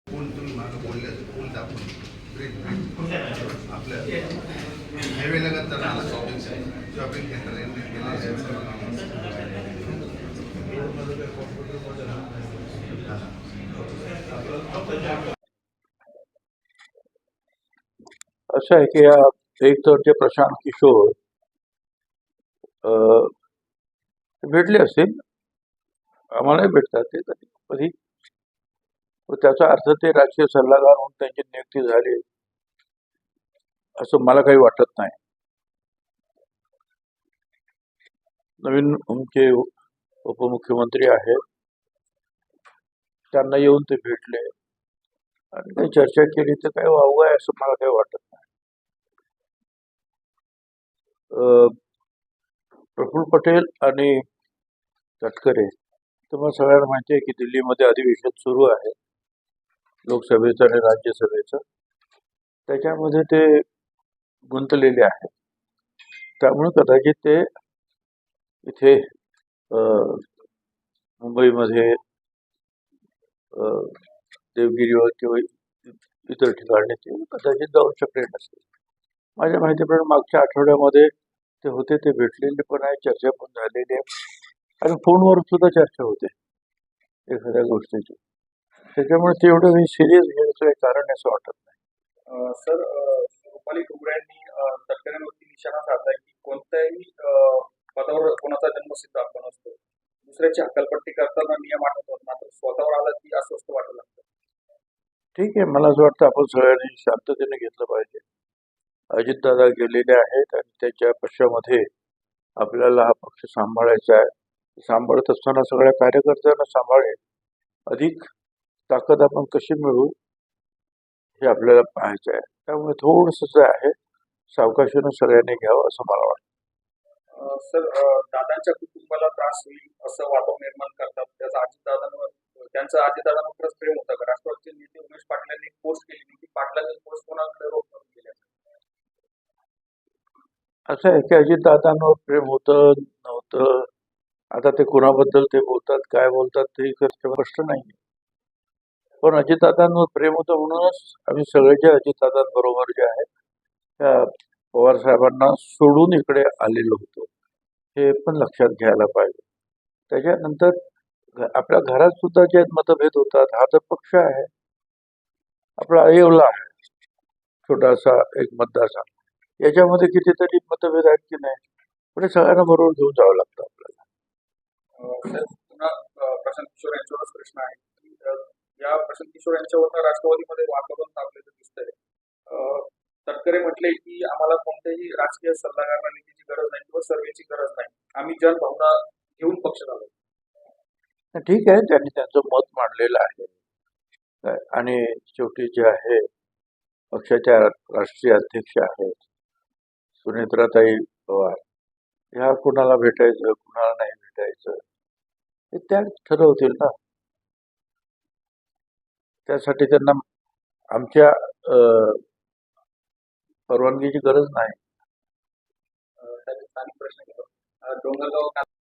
पूल तुम्ही मागं बोलले पूल दाखवून आपल्या हायवे लगत तर आला शॉपिंग सेंटर असं आहे की एक तर ते प्रशांत किशोर भेटले असतील, आम्हालाही भेटतात ते कधी कधी. त्याचा अर्थ ते राजकीय सल्लागार म्हणून त्यांची नियुक्ती झाली असं मला काही वाटत नाही. नवीन आमचे उपमुख्यमंत्री आहेत, त्यांना येऊन ते भेटले आणि काही चर्चा केली तर काही वावगं आहे असं मला काही वाटत नाही. प्रफुल्ल पटेल आणि तटकरे, तुम्हाला सगळ्यांना माहिती आहे की दिल्लीमध्ये अधिवेशन सुरू आहे लोकसभेचं आणि राज्यसभेचं. त्याच्यामध्ये ते गुंतलेले आहेत. त्यामुळे कदाचित ते इथे मुंबईमध्ये देवगिरीवर किंवा इतर ठिकाणी ते कदाचित जाऊ शकले नसते. माझ्या माहितीप्रमाणे मागच्या आठवड्यामध्ये ते होते, ते भेटलेले पण आहे, चर्चा पण झालेली आहे आणि फोनवर सुद्धा चर्चा होते एखाद्या गोष्टीची. त्याच्यामुळे ते एवढं मी सिरियस घ्यायचं काही कारण असं वाटत नाही. सर, रुपाली ठुमरे यांनी तटकऱ्यांवरती निशाणा साधलाय की कोणत्याही पदावर कोणाचा जन्मसिद्ध हक्क नसतो. दुसऱ्याची हकालपट्टी करताना नियम आठवतात, मात्र स्वतःवर आला की अस्वस्थ वाटू लागतं. ठीक आहे, मला असं वाटतं आपण सगळ्यांनी शांततेने घेतलं पाहिजे. अजितदादा गेलेले आहेत आणि त्याच्या पक्षामध्ये आपल्याला हा पक्ष सांभाळायचा आहे. सांभाळत असताना सगळ्या कार्यकर्त्यांना सांभाळेल, अधिक ताकद आपण कशी मिळवू हे आपल्याला पाहायचं आहे. त्यामुळे थोडंसं आहे, सावकाशीनं सगळ्यांनी घ्यावं असं मला वाटतं. सर, दादांच्या कुटुंबाला त्रास होईल असं वातावरण निर्माण करतात. त्यांचं अजितदादांवरच प्रेम होतं का? राष्ट्रवादीचे नेते उमेश पाटलांनी पोस्ट केली की पाटलांनी पोस्ट कोणाकडे रोख करून केल्या. असं आहे की अजितदादांवर प्रेम होतं नव्हतं, आता ते कुणाबद्दल ते बोलतात, काय बोलतात ते स्पष्ट नाही. पण अजितदादांवर प्रेम होतं म्हणूनच आम्ही सगळे जे अजितदादांबरोबर जे आहे त्या पवार साहेबांना सोडून इकडे आलेलो होतो, हे पण लक्षात घ्यायला पाहिजे. त्याच्यानंतर आपल्या घरात सुद्धा जे मतभेद होतात, हा तर पक्ष आहे, आपला अयोला आहे, छोटासा एक मतदारसंघ, याच्यामध्ये कितीतरी मतभेद आहेत की नाही, पण सगळ्यांना बरोबर घेऊन जावं लागतं आपल्याला. पुन्हा प्रशांत किशोर यांच्यावरच प्रश्न आहे की या प्रशांत किशोर यांच्यावर राष्ट्रवादीमध्ये वातावरण तापलेलं दिसतंय. तटकरे म्हटले की आम्हाला कोणत्याही राजकीय सल्लागार रणनीतीची गरज नाही किंवा सर्वेची गरज नाही, आम्ही जनभावना घेऊन पक्ष चालवतो. ठीक आहे, त्यांनी त्यांचं मत मांडलेलं आहे आणि शेवटी जे आहे पक्षाच्या राष्ट्रीय अध्यक्ष आहेत सुनेत्राताई पवार, ह्या कुणाला भेटायचं कुणाला नाही भेटायचं हे त्या ठरवतील ना. त्यासाठी त्यांना आमच्या परवानगीची गरज नाही. स्थानिक प्रश्न घेतो. डोंगरगाव